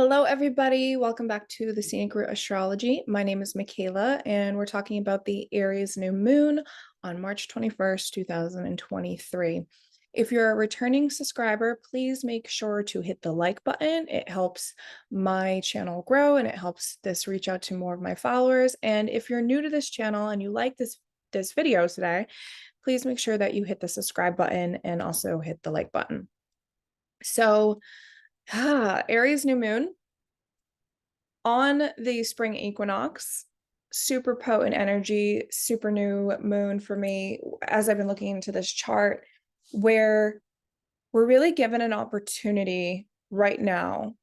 Hello, everybody. Welcome back to the Scenic Route Astrology. My name is Makayla, and we're talking about the Aries new moon on March 21st, 2023. If you're a returning subscriber, please make sure to hit the like button. It helps my channel grow and it helps this reach out to more of my followers. And if you're new to this channel and you like this video today, please make sure that you hit the subscribe button and also hit the like button. So, Aries new moon on the spring equinox, super potent energy, super new moon for me as I've been looking into this chart, where we're really given an opportunity right now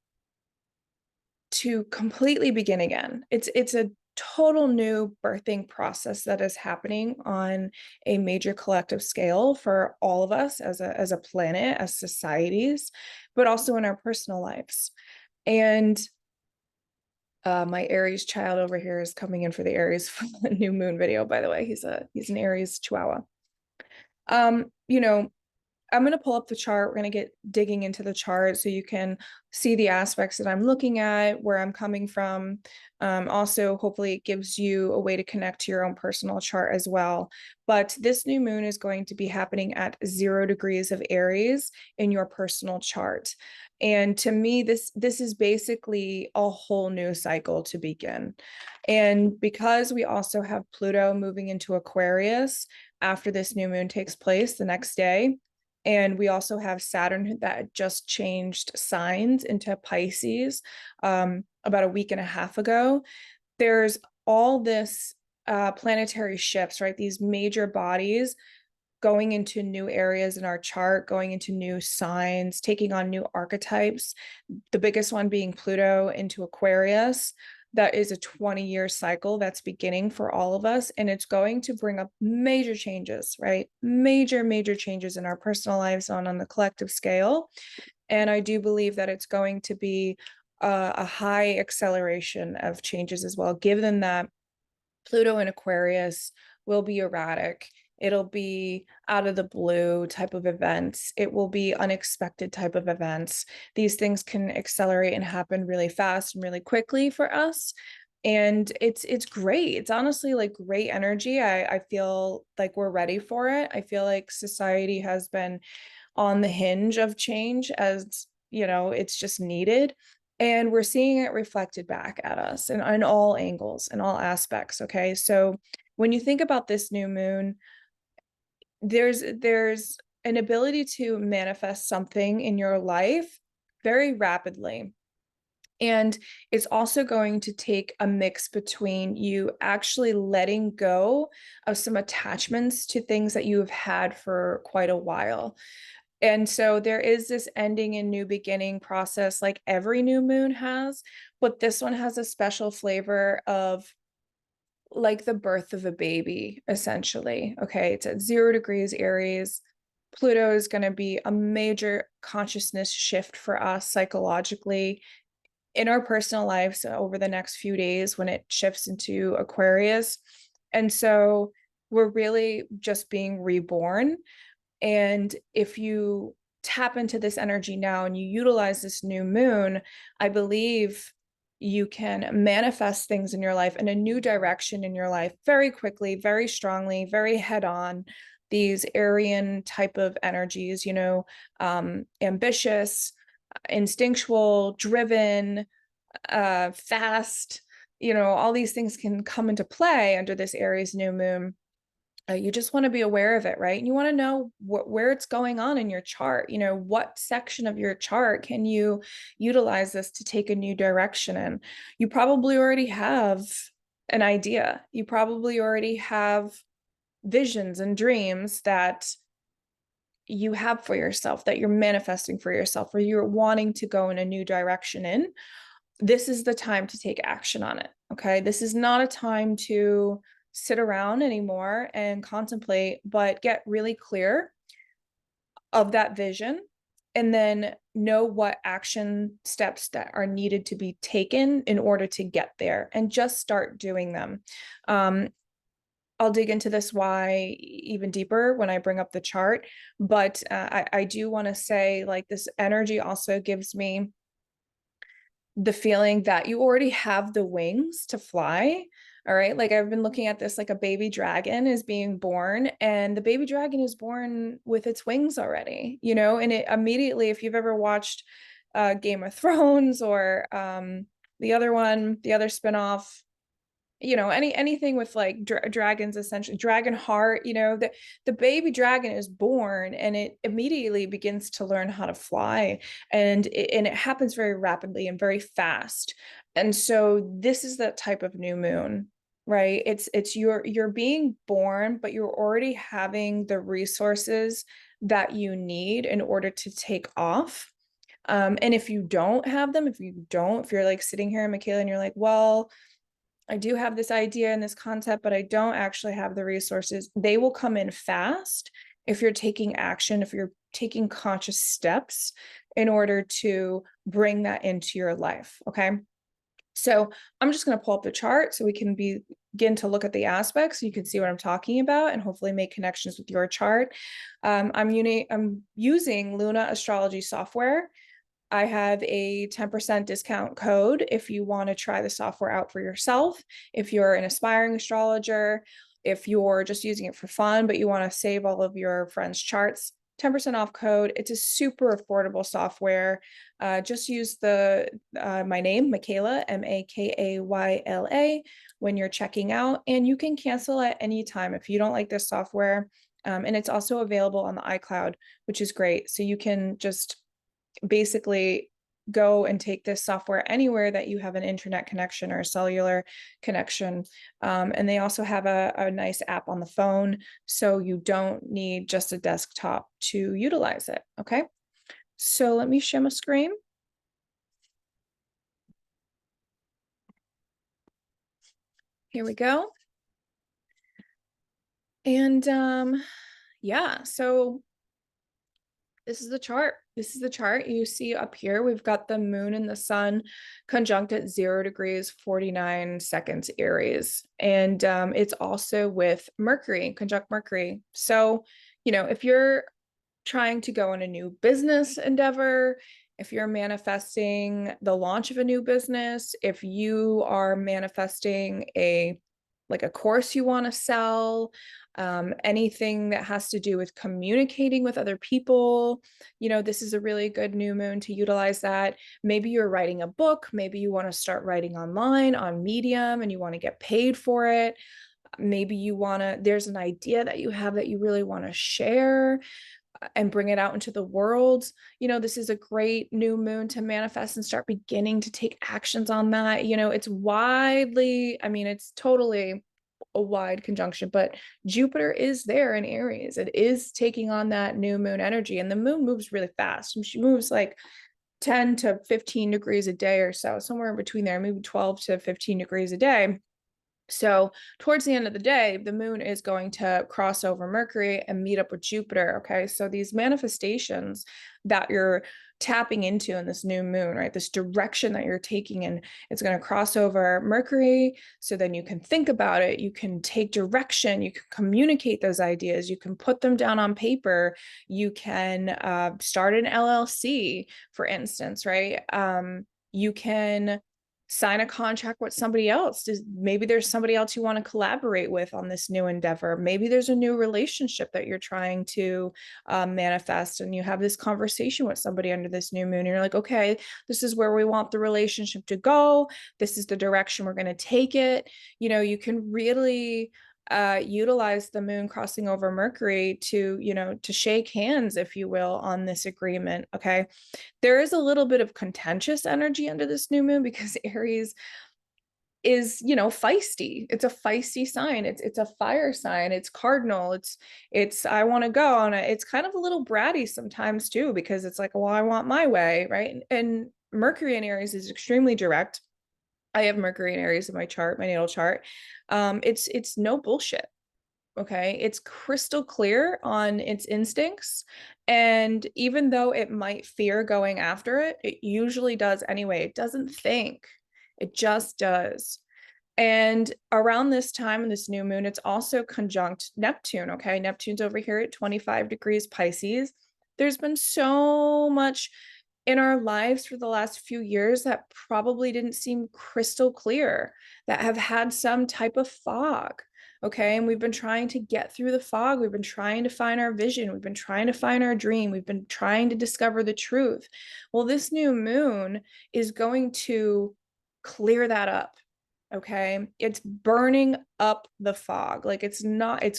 to completely begin again. It's a total new birthing process that is happening on a major collective scale for all of us as a planet, as societies, but also in our personal lives. And my Aries child over here is coming in for the Aries new moon video, by the way. He's an Aries Chihuahua. You know, I'm going to pull up the chart. We're going to get digging into the chart so you can see the aspects that I'm looking at, where I'm coming from. Also, hopefully it gives you a way to connect to your own personal chart as well. But this new moon is going to be happening at 0 degrees of Aries in your personal chart. And to me, this is basically a whole new cycle to begin. And because we also have Pluto moving into Aquarius after this new moon takes place the next day, and we also have Saturn that just changed signs into Pisces about a week and a half ago. There's all this planetary shifts, right? These major bodies going into new areas in our chart, going into new signs, taking on new archetypes. The biggest one being Pluto into Aquarius. That is a 20-year cycle that's beginning for all of us. And it's going to bring up major changes, right? Major changes in our personal lives on the collective scale. And I do believe that it's going to be a high acceleration of changes as well, given that Pluto in Aquarius will be erratic. It'll be out of the blue type of events. It will be unexpected type of events. These things can accelerate and happen really fast and really quickly for us. And it's great. It's honestly like great energy. I feel like we're ready for it. I feel like society has been on the hinge of change, as you know, it's just needed. And we're seeing it reflected back at us in all angles, in all aspects. Okay. So when you think about this new moon, there's an ability to manifest something in your life very rapidly. And it's also going to take a mix between you actually letting go of some attachments to things that you have had for quite a while. And so there is this ending and new beginning process like every new moon has, but this one has a special flavor of like the birth of a baby, essentially. Okay, it's at 0 degrees Aries. Pluto is going to be a major consciousness shift for us psychologically in our personal lives over the next few days when it shifts into Aquarius. And so we're really just being reborn. And if you tap into this energy now and you utilize this new moon, I believe you can manifest things in your life in a new direction in your life very quickly, very strongly, very head on. These Aryan type of energies, you know, ambitious, instinctual, driven, fast, you know, all these things can come into play under this Aries new moon. You just want to be aware of it, right? And you want to know where it's going on in your chart. You know, what section of your chart can you utilize this to take a new direction in? You probably already have an idea. You probably already have visions and dreams that you have for yourself, that you're manifesting for yourself, or you're wanting to go in a new direction in. This is the time to take action on it. Okay. This is not a time to sit around anymore and contemplate, but get really clear of that vision and then know what action steps that are needed to be taken in order to get there and just start doing them. I'll dig into this why even deeper when I bring up the chart, but I do want to say, like, this energy also gives me the feeling that you already have the wings to fly. All right. Like I've been looking at this like a baby dragon is being born, and the baby dragon is born with its wings already, and it immediately, if you've ever watched Game of Thrones or the other one, the other spinoff, anything with like dragons, essentially dragon heart, the baby dragon is born and it immediately begins to learn how to fly, and it happens very rapidly and very fast. And so this is that type of new moon, right? It's you're being born, but you're already having the resources that you need in order to take off. And if you don't have them, if you're like sitting here, Makayla, and you're like, well, I do have this idea and this concept, but I don't actually have the resources, they will come in fast if you're taking action, if you're taking conscious steps in order to bring that into your life. Okay. So I'm just going to pull up the chart so we can begin to look at the aspects so you can see what I'm talking about and hopefully make connections with your chart. I'm using Luna astrology software. I have a 10% discount code if you want to try the software out for yourself. If you're an aspiring astrologer, if you're just using it for fun, but you want to save all of your friends' charts, 10% off code. It's a super affordable software. Just use my name, Makayla, Makayla, when you're checking out, and you can cancel at any time if you don't like this software. And it's also available on the iCloud, which is great. So you can just basically go and take this software anywhere that you have an internet connection or a cellular connection. And they also have a nice app on the phone, so you don't need just a desktop to utilize it. Okay, so let me share my screen. Here we go. And yeah, so this is the chart. This is the chart you see up here. We've got the moon and the sun conjunct at 0 degrees, 49 seconds Aries. And it's also with Mercury, conjunct Mercury. So, if you're trying to go on a new business endeavor, if you're manifesting the launch of a new business, if you are manifesting a course you want to sell, anything that has to do with communicating with other people, this is a really good new moon to utilize that. Maybe you're writing a book, maybe you want to start writing online on Medium and you want to get paid for it. Maybe there's an idea that you have that you really want to share and bring it out into the world. This is a great new moon to manifest and start beginning to take actions on that. It's totally a wide conjunction, but Jupiter is there in Aries. It is taking on that new moon energy, and the moon moves really fast. She moves like 10 to 15 degrees a day or so, somewhere in between there, maybe 12 to 15 degrees a day. So towards the end of the day, the moon is going to cross over Mercury and meet up with Jupiter. Okay. So these manifestations that you're tapping into in this new moon, right? This direction that you're taking in, it's going to cross over Mercury. So then you can think about it. You can take direction. You can communicate those ideas. You can put them down on paper. You can start an LLC, for instance, right? You can sign a contract with somebody else. Maybe there's somebody else you want to collaborate with on this new endeavor. Maybe there's a new relationship that you're trying to manifest, and you have this conversation with somebody under this new moon. And you're like, okay, this is where we want the relationship to go. This is the direction we're going to take it. You can really utilize the moon crossing over Mercury to shake hands, if you will, on this agreement. Okay. There is a little bit of contentious energy under this new moon because Aries is, feisty. It's a feisty sign. It's a fire sign. It's cardinal. It's I want to go on it. It's kind of a little bratty sometimes too, because it's like, well, I want my way, right? And Mercury in Aries is extremely direct. I have Mercury in Aries in my chart, my natal chart. It's no bullshit. Okay, it's crystal clear on its instincts. And even though it might fear going after it, it usually does anyway. It doesn't think, it just does. And around this time in this new moon, it's also conjunct Neptune. Okay, Neptune's over here at 25 degrees Pisces. There's been so much in our lives for the last few years that probably didn't seem crystal clear, that have had some type of fog. Okay. And we've been trying to get through the fog. We've been trying to find our vision. We've been trying to find our dream. We've been trying to discover the truth. Well, this new moon is going to clear that up. Okay. It's burning up the fog. Like it's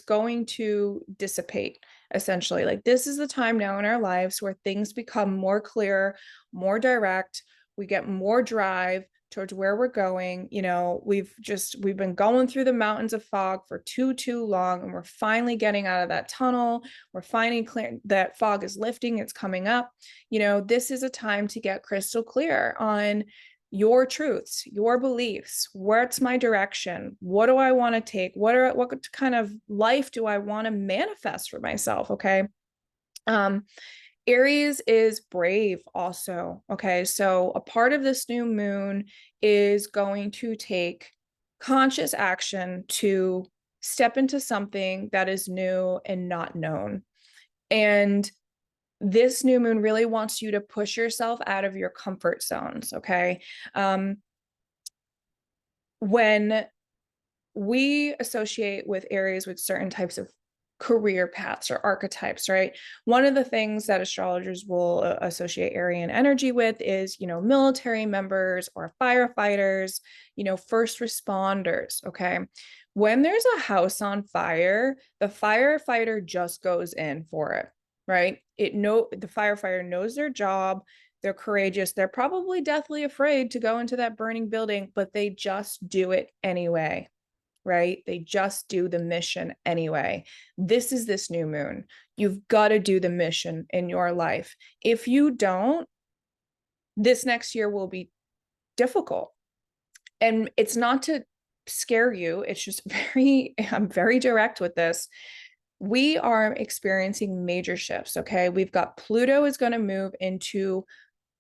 going to dissipate essentially. Like this is the time now in our lives where things become more clear, more direct. We get more drive towards where we're going. You know, we've been going through the mountains of fog for too long, and we're finally getting out of that tunnel. We're finally clear, that fog is lifting, it's coming up. You know, this is a time to get crystal clear on your truths, your beliefs. What's my direction? What do I want to take? What kind of life do I want to manifest for myself? Okay. Aries is brave also. Okay. So a part of this new moon is going to take conscious action to step into something that is new and not known. And this new moon really wants you to push yourself out of your comfort zones. Okay. When we associate with Aries with certain types of career paths or archetypes, right? One of the things that astrologers will associate Aryan energy with is, you know, military members or firefighters, you know, first responders. Okay. When there's a house on fire, the firefighter just goes in for it, right? The firefighter knows their job. They're courageous. They're probably deathly afraid to go into that burning building, but they just do it anyway, right? They just do the mission anyway. This is this new moon. You've got to do the mission in your life. If you don't, this next year will be difficult. And it's not to scare you. It's just I'm very direct with this. We are experiencing major shifts. Okay. We've got Pluto is going to move into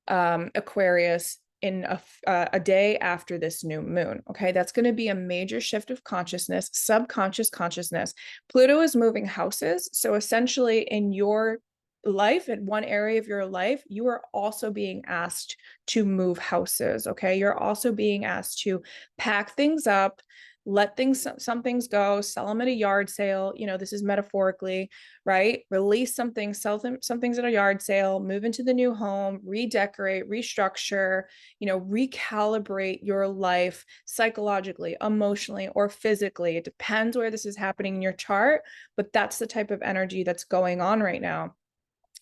Aquarius in a day after this new moon. Okay, that's going to be a major shift of consciousness, subconscious consciousness. Pluto is moving houses. So essentially in your life, in one area of your life, you are also being asked to move houses. Okay, you're also being asked to pack things up, let some things go, sell them at a yard sale. You know, this is metaphorically, right? Release something, sell some things at a yard sale, move into the new home, redecorate, restructure, you know, recalibrate your life psychologically, emotionally, or physically. It depends where this is happening in your chart, but that's the type of energy that's going on right now.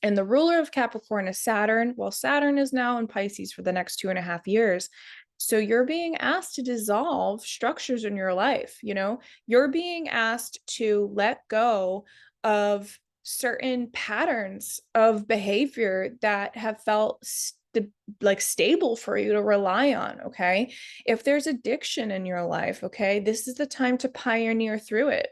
And the ruler of Capricorn is Saturn. Well, Saturn is now in Pisces for the next 2.5 years. So you're being asked to dissolve structures in your life. You know, you're being asked to let go of certain patterns of behavior that have felt like stable for you to rely on. Okay. If there's addiction in your life, okay, this is the time to pioneer through it.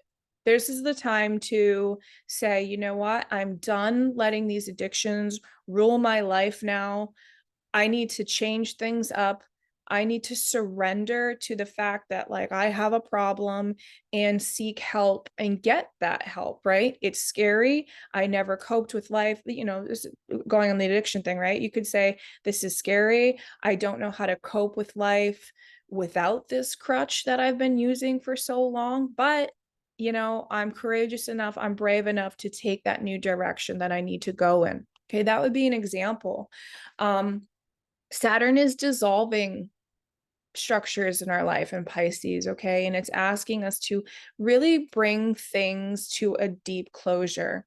This is the time to say, you know what, I'm done letting these addictions rule my life now. I need to change things up. I need to surrender to the fact that, like, I have a problem and seek help and get that help, right? It's scary. I never coped with life, you know, this, going on the addiction thing, right? You could say, this is scary. I don't know how to cope with life without this crutch that I've been using for so long. But, you know, I'm courageous enough, I'm brave enough to take that new direction that I need to go in. Okay, that would be an example. Saturn is dissolving structures in our life in Pisces, okay? And it's asking us to really bring things to a deep closure.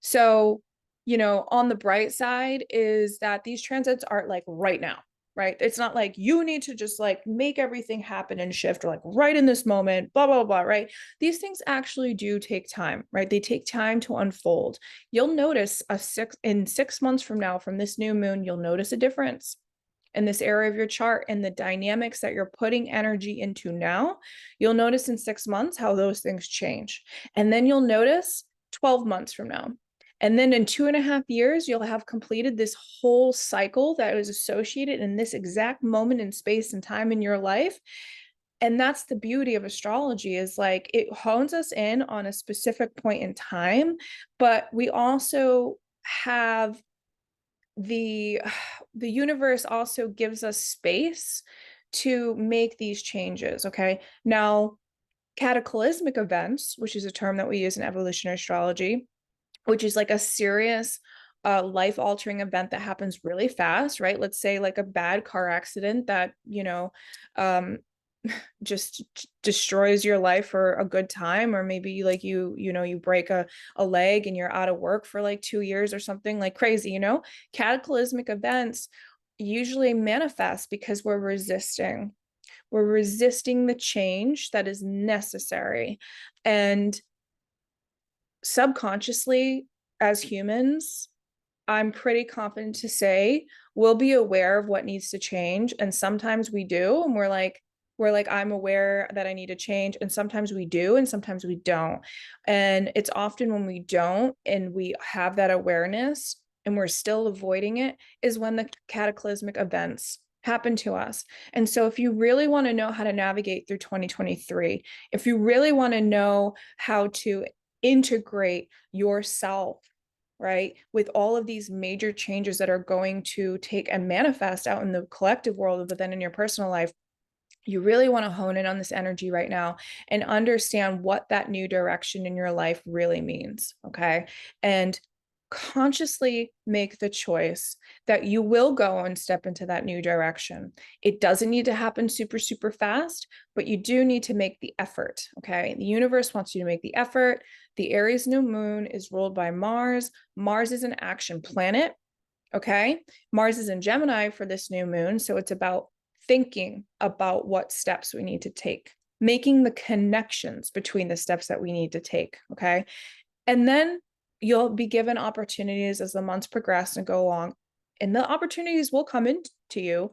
So, you know, on the bright side is that these transits aren't like right now, right? It's not like you need to just like make everything happen and shift or like right in this moment, blah, blah, blah, right? These things actually do take time, right? They take time to unfold. You'll notice in 6 months from now, from this new moon, you'll notice a difference in this area of your chart and the dynamics that you're putting energy into now. You'll notice in 6 months how those things change. And then you'll notice 12 months from now. And then in 2.5 years, you'll have completed this whole cycle that was associated in this exact moment in space and time in your life. And that's the beauty of astrology, is like it hones us in on a specific point in time, but we also have the the universe also gives us space to make these changes. Okay, now cataclysmic events, which is a term that we use in evolutionary astrology, which is like a serious life-altering event that happens really fast, right? Let's say like a bad car accident that, um, just destroys your life for a good time, or maybe like you break a leg and you're out of work for like 2 years or something like crazy, cataclysmic events usually manifest because we're resisting the change that is necessary. And subconsciously, as humans, I'm pretty confident to say we'll be aware of what needs to change. And sometimes we do. And we're like, I'm aware that I need to change. And sometimes we do, and sometimes we don't. And it's often when we don't and we have that awareness and we're still avoiding it is when the cataclysmic events happen to us. And so if you really want to know how to navigate through 2023, if you really want to know how to integrate yourself, right, with all of these major changes that are going to take and manifest out in the collective world, but then in your personal life, you really want to hone in on this energy right now and understand what that new direction in your life really means. Okay. And consciously make the choice that you will go and step into that new direction. It doesn't need to happen super, super fast, but you do need to make the effort. Okay. The universe wants you to make the effort. The Aries new moon is ruled by Mars. Mars is an action planet. Okay. Mars is in Gemini for this new moon. So it's about thinking about what steps we need to take, making the connections between the steps that we need to take. Okay. And then you'll be given opportunities as the months progress and go along, and the opportunities will come into you.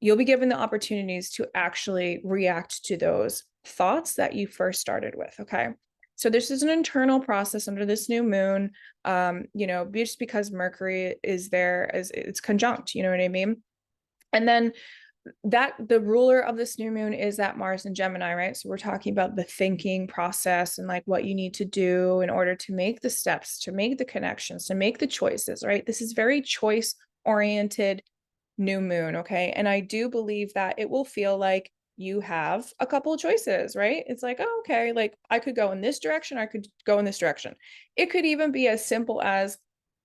You'll be given the opportunities to actually react to those thoughts that you first started with. Okay. So this is an internal process under this new moon, just because Mercury is there as it's conjunct, you know what I mean? And then that the ruler of this new moon is that Mars in Gemini, right? So we're talking about the thinking process and like what you need to do in order to make the steps, to make the connections, to make the choices, right? This is very choice oriented new moon. Okay. And I do believe that it will feel like you have a couple of choices, right? It's like, oh, okay, like I could go in this direction, I could go in this direction. It could even be as simple as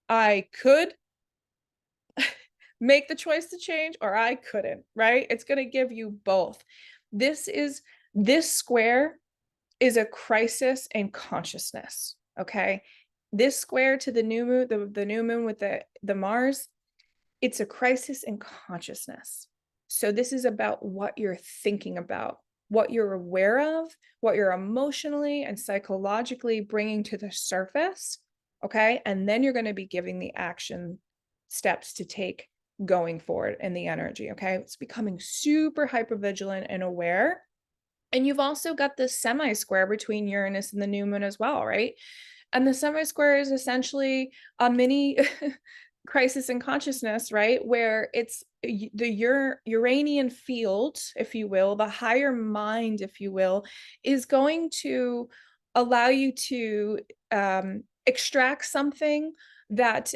I could make the choice to change, or I couldn't, right? It's going to give you both. This square is a crisis in consciousness. Okay. This square to the new moon, the new moon with the Mars, it's a crisis in consciousness. So this is about what you're thinking about, what you're aware of, what you're emotionally and psychologically bringing to the surface. Okay. And then you're going to be giving the action steps to take going forward in the energy. Okay. It's becoming super hyper vigilant and aware. And you've also got this semi square between Uranus and the new moon as well, right? And the semi square is essentially a mini crisis in consciousness, right? Where it's the Uranian field, if you will, the higher mind, if you will, is going to allow you to extract something that,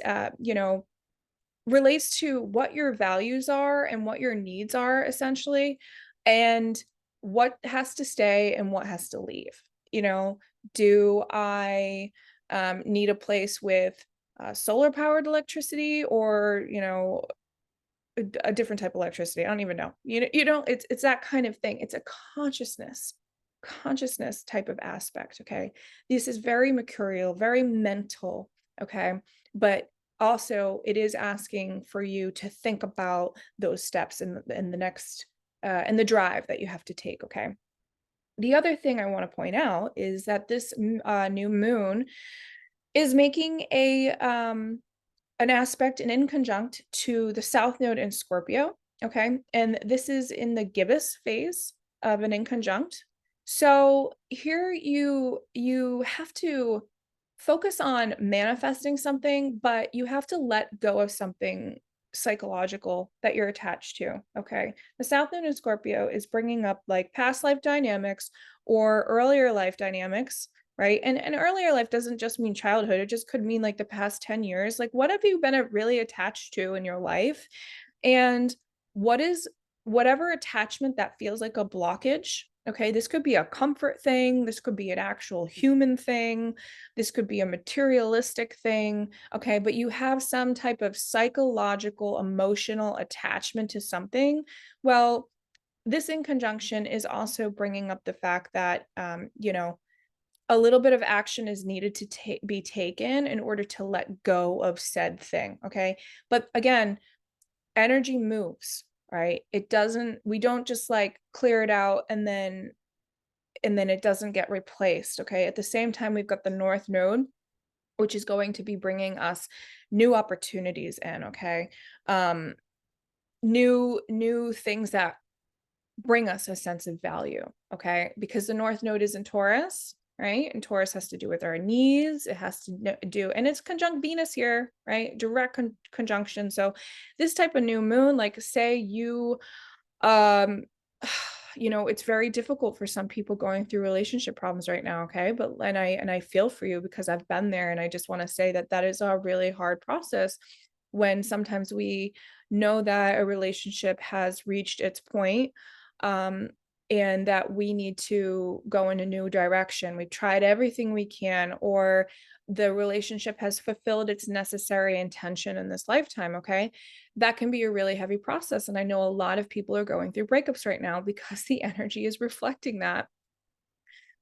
relates to what your values are and what your needs are, essentially, and what has to stay and what has to leave. Do I need a place with solar powered electricity, or a different type of electricity? I don't even know. It's that kind of thing. It's a consciousness type of aspect. Okay. This is very mercurial, very mental. Okay. But also it is asking for you to think about those steps in the next and the drive that you have to take. Okay. The other thing I want to point out is that this new moon is making an aspect and in conjunct to the South Node in Scorpio. Okay. And this is in the gibbous phase of an in conjunct. So here you have to focus on manifesting something, but you have to let go of something psychological that you're attached to. Okay. The South Node in Scorpio is bringing up like past life dynamics or earlier life dynamics, right? And earlier life doesn't just mean childhood. It just could mean like the past 10 years. Like, what have you been really attached to in your life? And what is whatever attachment that feels like a blockage. Okay, this could be a comfort thing. This could be an actual human thing. This could be a materialistic thing. Okay, but you have some type of psychological, emotional attachment to something. Well, this in conjunction is also bringing up the fact that, a little bit of action is needed to be taken in order to let go of said thing. Okay. But again, energy moves, right? We don't just like clear it out and then it doesn't get replaced. Okay. At the same time, we've got the North Node, which is going to be bringing us new opportunities in. Okay. Um, new things that bring us a sense of value, okay? Because the North Node is in Taurus, right? And Taurus has to do with our needs. It has to do, and it's conjunct Venus here, right? Direct conjunction. So this type of new moon, like say you, um, it's very difficult for some people going through relationship problems right now, okay? But and I feel for you because I've been there, and I just want to say that that is a really hard process when sometimes we know that a relationship has reached its point, um, and that we need to go in a new direction. We've tried everything we can, or the relationship has fulfilled its necessary intention in this lifetime, okay? That can be a really heavy process. And I know a lot of people are going through breakups right now because the energy is reflecting that.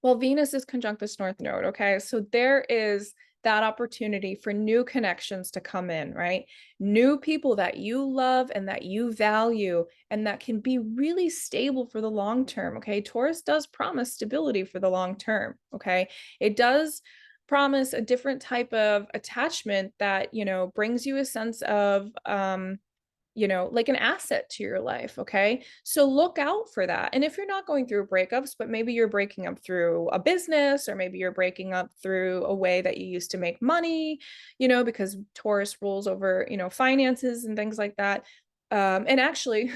Well, Venus is conjunct this North Node, okay? So there is that opportunity for new connections to come in, right? New people that you love and that you value and that can be really stable for the long term, okay? Taurus does promise stability for the long term, okay? It does promise a different type of attachment that, brings you a sense of like an asset to your life. Okay. So look out for that. And if you're not going through breakups, but maybe you're breaking up through a business, or maybe you're breaking up through a way that you used to make money, because Taurus rules over, finances and things like that. And actually,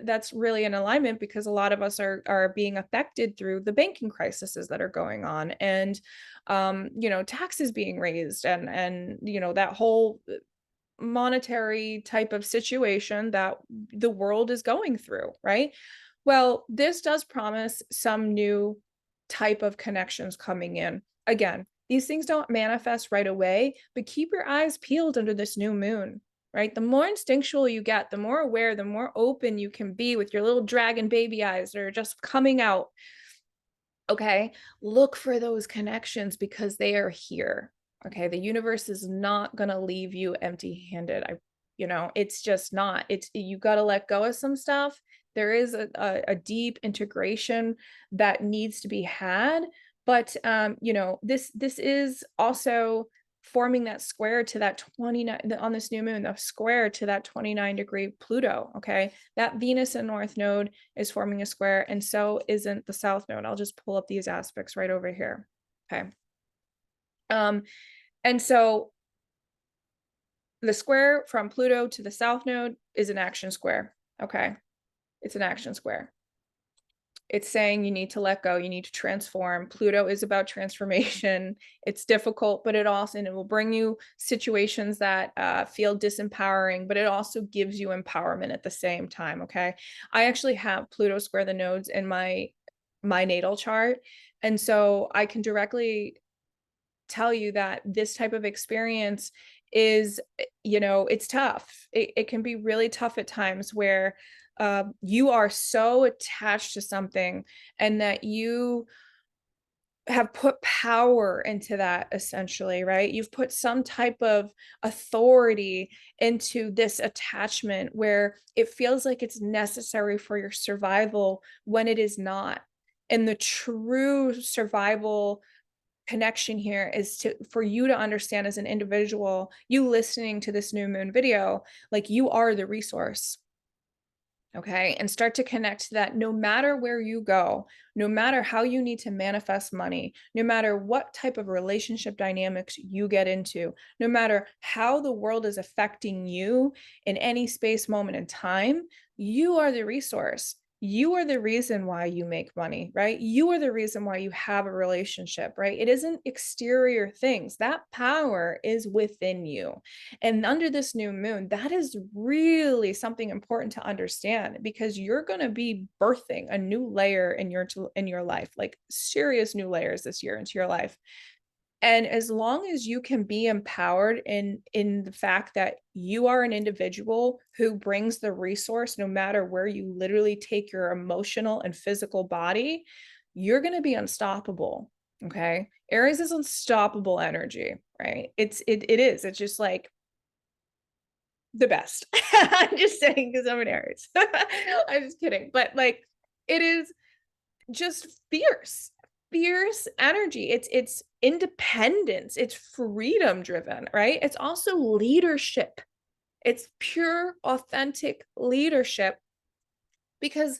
that's really in alignment because a lot of us are being affected through the banking crises that are going on, and taxes being raised, and that whole monetary type of situation that the world is going through, right? Well, this does promise some new type of connections coming in. Again, these things don't manifest right away, but keep your eyes peeled under this new moon, right? The more instinctual you get, the more aware, the more open you can be with your little dragon baby eyes that are just coming out. Okay, look for those connections because they are here. Okay, the universe is not going to leave you empty-handed. It's just not. You got to let go of some stuff. There is a deep integration that needs to be had, but this is also forming that square to that 29 on this new moon, the square to that 29-degree Pluto. Okay, that Venus and North Node is forming a square, and so isn't the South Node. I'll just pull up these aspects right over here. Okay. And so the square from Pluto to the South Node is an action square. Okay. It's an action square. It's saying you need to let go, you need to transform. Pluto is about transformation. It's difficult, but it will bring you situations that feel disempowering, but it also gives you empowerment at the same time. Okay. I actually have Pluto square the nodes in my natal chart. And so I can directly tell you that this type of experience is, it's tough. It can be really tough at times where you are so attached to something and that you have put power into that, essentially, right? You've put some type of authority into this attachment where it feels like it's necessary for your survival when it is not. And the true survival connection here is for you to understand as an individual, you listening to this new moon video, like you are the resource. Okay. And start to connect to that no matter where you go, no matter how you need to manifest money, no matter what type of relationship dynamics you get into, no matter how the world is affecting you in any space, moment, in time, you are the resource. You are the reason why you make money, right? You are the reason why you have a relationship, right? It isn't exterior things. That power is within you. And under this new moon, that is really something important to understand, because you're going to be birthing a new layer in your life, like serious new layers this year into your life. And as long as you can be empowered in the fact that you are an individual who brings the resource, no matter where you literally take your emotional and physical body, you're going to be unstoppable. Okay. Aries is unstoppable energy, right? It is. It's just like the best. I'm just saying because I'm an Aries. I'm just kidding. But like, it is just fierce energy. It's independence, it's freedom driven, right? It's also leadership. It's pure authentic leadership, because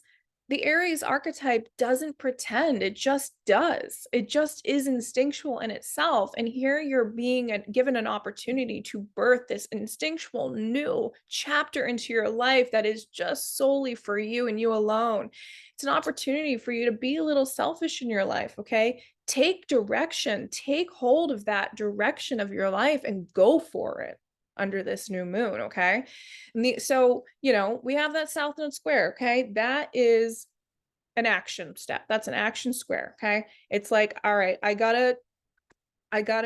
the Aries archetype doesn't pretend, it just does. It just is instinctual in itself. And here you're being given an opportunity to birth this instinctual new chapter into your life that is just solely for you and you alone. It's an opportunity for you to be a little selfish in your life, okay? Take direction, take hold of that direction of your life and go for it under this new moon, okay? So, we have that South Node square, okay? That is an action step. That's an action square, okay? It's like, all right, I gotta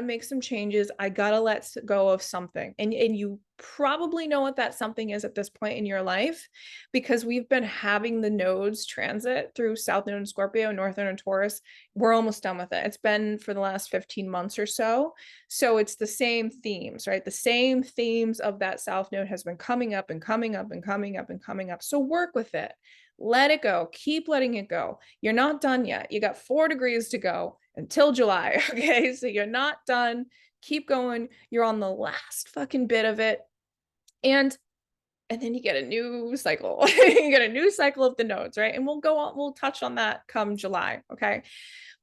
make some changes. I gotta let go of something. And you probably know what that something is at this point in your life, because we've been having the nodes transit through South Node and Scorpio, North Node and Taurus. We're almost done with it. It's been for the last 15 months or so. So it's the same themes, right? The same themes of that South Node has been coming up and coming up and coming up and coming up. So work with it. Let it go. Keep letting it go. You're not done yet. You got 4 degrees to go until July. Okay. So you're not done. Keep going. You're on the last fucking bit of it. And then you get a new cycle. You get a new cycle of the nodes, right? And we'll touch on that come July. Okay.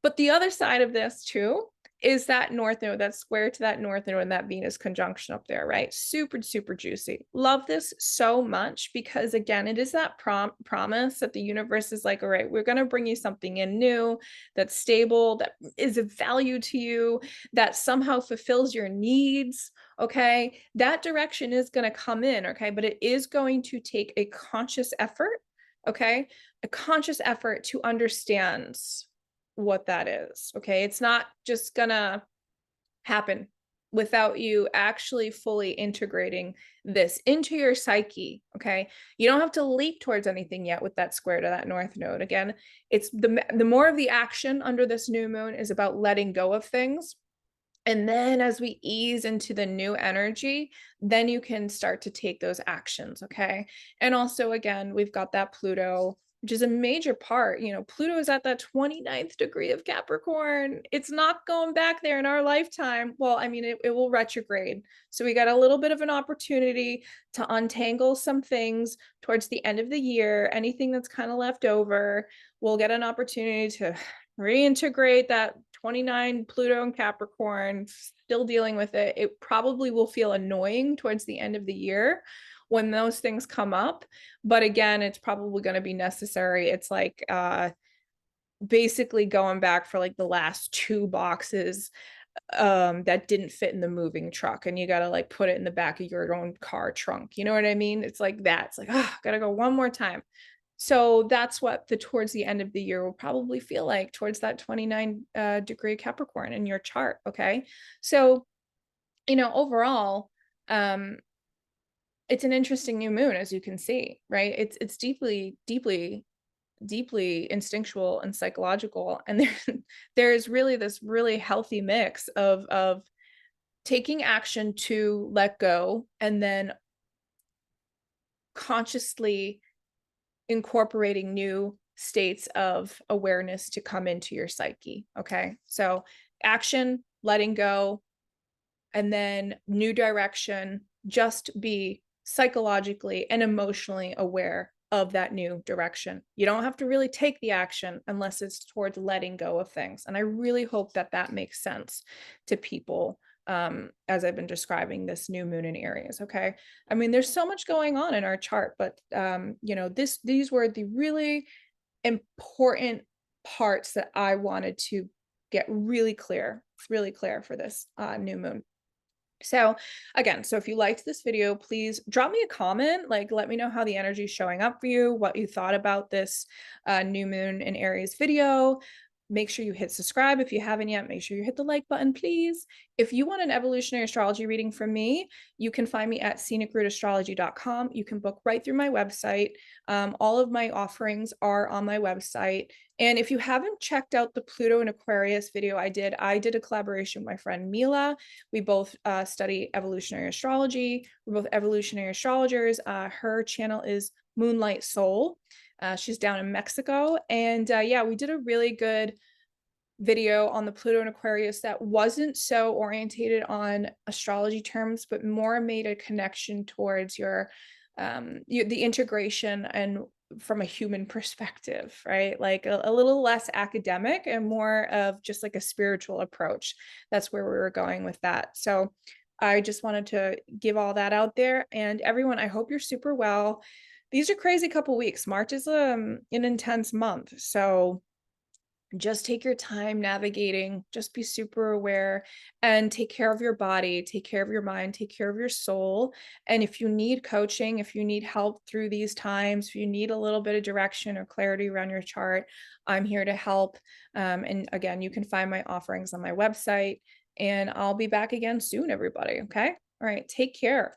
But the other side of this too is that North Node, that square to that North Node and that Venus conjunction up there, right? Super, super juicy. Love this so much, because again, it is that promise that the universe is like, all right, we're going to bring you something in new, that's stable, that is of value to you, that somehow fulfills your needs. Okay. That direction is going to come in. Okay. But it is going to take a conscious effort. Okay. A conscious effort to understand what that is. Okay. It's not just gonna happen without you actually fully integrating this into your psyche. Okay. You don't have to leap towards anything yet with that square to that North Node. Again, it's the more of the action under this new moon is about letting go of things. And then as we ease into the new energy, then you can start to take those actions. Okay. And also, again, we've got that Pluto, which is a major part. Pluto is at that 29th degree of Capricorn. It's not going back there in our lifetime. Well, I mean, it will retrograde. So we got a little bit of an opportunity to untangle some things towards the end of the year. Anything that's kind of left over, we'll get an opportunity to reintegrate that 29 Pluto and Capricorn, still dealing with it. It probably will feel annoying towards the end of the year when those things come up. But again, it's probably going to be necessary. It's like basically going back for like the last 2 boxes that didn't fit in the moving truck, and you got to like put it in the back of your own car trunk. You know what I mean? It's like that. It's like, gotta go one more time. So that's what towards the end of the year will probably feel like, towards that 29 degree Capricorn in your chart. Okay. So, overall, it's an interesting new moon, as you can see, right? It's deeply, deeply, deeply instinctual and psychological. And there's really this really healthy mix of taking action to let go, and then consciously incorporating new states of awareness to come into your psyche. Okay. So action, letting go, and then new direction. Just be psychologically and emotionally aware of that new direction. You don't have to really take the action unless it's towards letting go of things. And I really hope that that makes sense to people as I've been describing this new moon in Aries. Okay. I mean, there's so much going on in our chart, but you know, these were the really important parts that I wanted to get really clear for this new moon. So again, so if you liked this video, please drop me a comment, like let me know how the energy is showing up for you, what you thought about this new moon in Aries video. Make sure you hit subscribe if you haven't yet. Make sure you hit the like button, please. If you want an evolutionary astrology reading from me, you can find me at scenicroutastrology.com. You can book right through my website. All of my offerings are on my website. And if you haven't checked out the Pluto and Aquarius video I did a collaboration with my friend Mila. We both study evolutionary astrology. We're both evolutionary astrologers. Her channel is Moonlight Soul. She's down in Mexico. And yeah, we did a really good video on the Pluto and Aquarius that wasn't so orientated on astrology terms, but more made a connection towards your the integration and from a human perspective, right? Like a little less academic and more of just like a spiritual approach. That's where we were going with that. So I just wanted to give all that out there. And everyone, I hope you're super well. These are crazy couple weeks. March is an intense month. So just take your time navigating, just be super aware and take care of your body, take care of your mind, take care of your soul. And if you need coaching, if you need help through these times, if you need a little bit of direction or clarity around your chart, I'm here to help. And again, you can find my offerings on my website, and I'll be back again soon, everybody. Okay. All right. Take care.